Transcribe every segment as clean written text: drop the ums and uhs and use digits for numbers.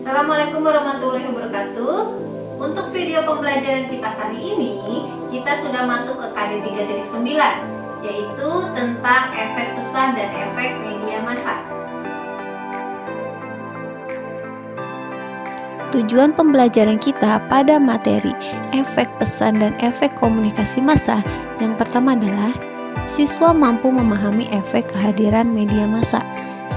Assalamualaikum warahmatullahi wabarakatuh. Untuk video pembelajaran kita kali ini, kita sudah masuk ke KD 3.9, yaitu tentang efek pesan dan efek media massa. Tujuan pembelajaran kita pada materi efek pesan dan efek komunikasi massa yang pertama adalah siswa mampu memahami efek kehadiran media massa.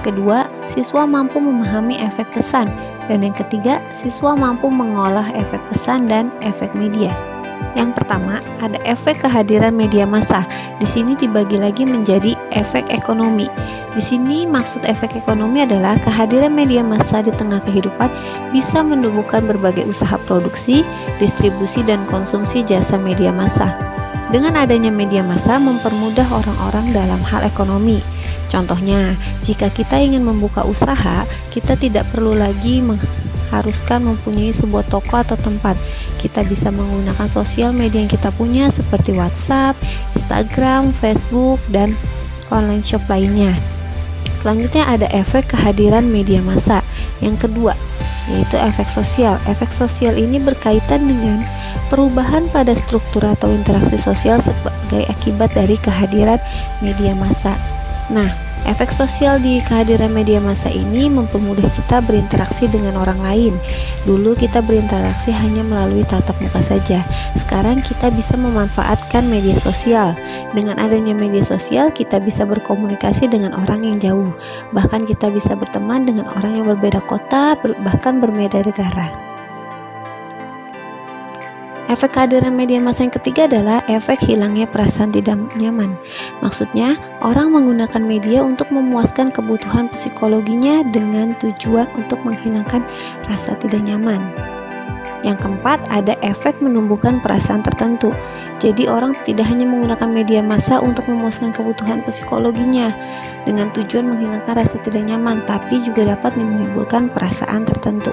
Kedua, siswa mampu memahami efek pesan. Dan yang ketiga, siswa mampu mengolah efek pesan dan efek media. Yang pertama, ada efek kehadiran media massa. Di sini dibagi lagi menjadi efek ekonomi. Di sini maksud efek ekonomi adalah kehadiran media massa di tengah kehidupan bisa menumbuhkan berbagai usaha produksi, distribusi, dan konsumsi jasa media massa. Dengan adanya media massa mempermudah orang-orang dalam hal ekonomi. Contohnya, jika kita ingin membuka usaha, kita tidak perlu lagi mengharuskan mempunyai sebuah toko atau tempat. Kita bisa menggunakan sosial media yang kita punya seperti WhatsApp, Instagram, Facebook, dan online shop lainnya. Selanjutnya ada efek kehadiran media massa. Yang kedua, yaitu efek sosial. Efek sosial ini berkaitan dengan perubahan pada struktur atau interaksi sosial sebagai akibat dari kehadiran media massa. Nah, efek sosial di kehadiran media massa ini mempermudah kita berinteraksi dengan orang lain. Dulu kita berinteraksi hanya melalui tatap muka saja. Sekarang kita bisa memanfaatkan media sosial. Dengan adanya media sosial, kita bisa berkomunikasi dengan orang yang jauh. Bahkan kita bisa berteman dengan orang yang berbeda kota, bahkan berbeda negara. Efek kehadiran media massa yang ketiga adalah efek hilangnya perasaan tidak nyaman. Maksudnya, orang menggunakan media untuk memuaskan kebutuhan psikologinya dengan tujuan untuk menghilangkan rasa tidak nyaman. Yang keempat, ada efek menumbuhkan perasaan tertentu. Jadi orang tidak hanya menggunakan media massa untuk memuaskan kebutuhan psikologinya dengan tujuan menghilangkan rasa tidak nyaman, tapi juga dapat menimbulkan perasaan tertentu.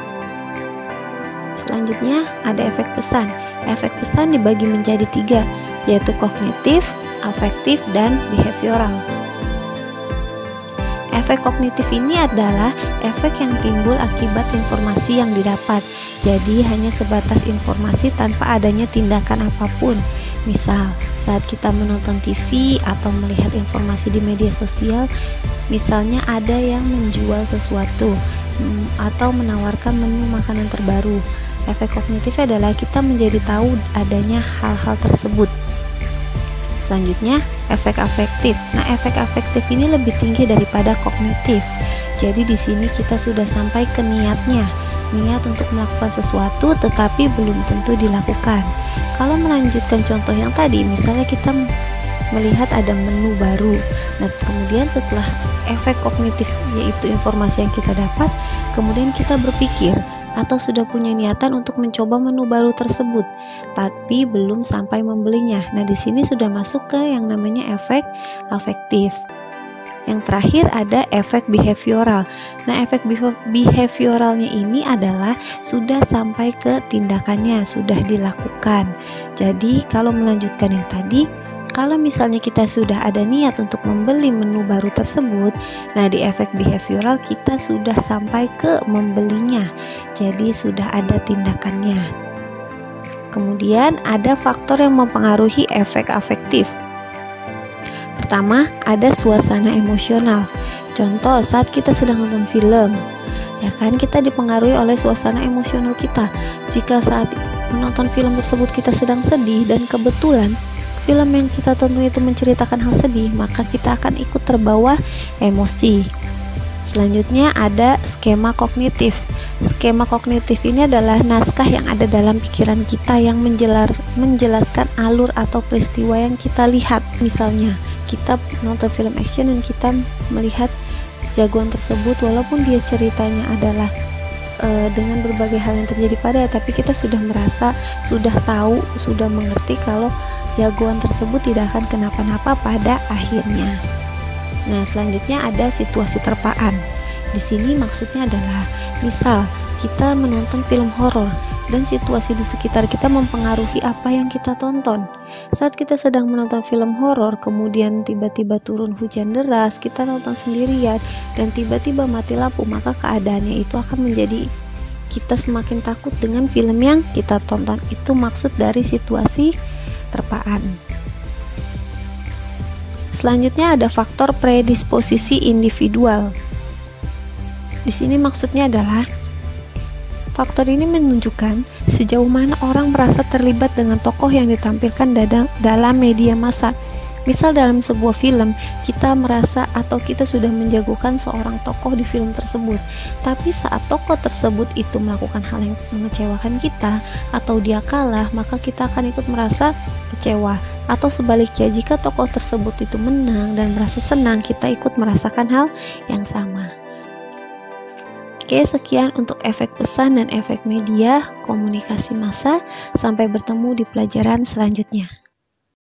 Selanjutnya, ada efek pesan. Efek pesan dibagi menjadi 3, yaitu kognitif, afektif, dan behavioral. Efek kognitif ini adalah efek yang timbul akibat informasi yang didapat. Jadi hanya sebatas informasi tanpa adanya tindakan apapun. Misal, saat kita menonton TV atau melihat informasi di media sosial, misalnya ada yang menjual sesuatu atau menawarkan menu makanan terbaru. Efek kognitif adalah kita menjadi tahu adanya hal-hal tersebut. Selanjutnya, efek afektif. Nah, efek afektif ini lebih tinggi daripada kognitif. Jadi di sini kita sudah sampai ke niatnya. Niat untuk melakukan sesuatu tetapi belum tentu dilakukan. Kalau melanjutkan contoh yang tadi, misalnya kita melihat ada menu baru. Nah, kemudian setelah efek kognitif yaitu informasi yang kita dapat, kemudian kita berpikir atau sudah punya niatan untuk mencoba menu baru tersebut, tapi belum sampai membelinya. Nah, di sini sudah masuk ke yang namanya efek afektif. Yang terakhir ada efek behavioral. Nah, efek behavioralnya ini adalah sudah sampai ke tindakannya, sudah dilakukan. Jadi, kalau melanjutkan yang tadi, kalau misalnya kita sudah ada niat untuk membeli menu baru tersebut, nah di efek behavioral kita sudah sampai ke membelinya. Jadi sudah ada tindakannya. Kemudian ada faktor yang mempengaruhi efek afektif. Pertama, ada suasana emosional. Contoh, saat kita sedang nonton film, ya kan, kita dipengaruhi oleh suasana emosional kita. Jika saat menonton film tersebut kita sedang sedih dan kebetulan film yang kita tonton itu menceritakan hal sedih, maka kita akan ikut terbawa emosi. Selanjutnya ada skema kognitif. Skema kognitif ini adalah naskah yang ada dalam pikiran kita yang menjelaskan alur atau peristiwa yang kita lihat. Misalnya, kita nonton film action dan kita melihat jagoan tersebut, walaupun dia ceritanya adalah dengan berbagai hal yang terjadi padanya, tapi kita sudah merasa, sudah tahu, sudah mengerti kalau jagoan tersebut tidak akan kenapa-napa pada akhirnya. Nah, selanjutnya ada situasi terpaan. Di sini maksudnya adalah misal kita menonton film horor dan situasi di sekitar kita mempengaruhi apa yang kita tonton. Saat kita sedang menonton film horor, kemudian tiba-tiba turun hujan deras, kita nonton sendirian dan tiba-tiba mati lampu, maka keadaannya itu akan menjadi kita semakin takut dengan film yang kita tonton. Itu maksud dari situasi terpaan. Selanjutnya ada faktor predisposisi individual. Di sini maksudnya adalah faktor ini menunjukkan sejauh mana orang merasa terlibat dengan tokoh yang ditampilkan dalam media massa. Misal dalam sebuah film, kita merasa atau kita sudah menjagokan seorang tokoh di film tersebut. Tapi saat tokoh tersebut itu melakukan hal yang mengecewakan kita atau dia kalah, maka kita akan ikut merasa kecewa. Atau sebaliknya, jika tokoh tersebut itu menang dan merasa senang, kita ikut merasakan hal yang sama. Oke, sekian untuk efek pesan dan efek media komunikasi massa. Sampai bertemu di pelajaran selanjutnya.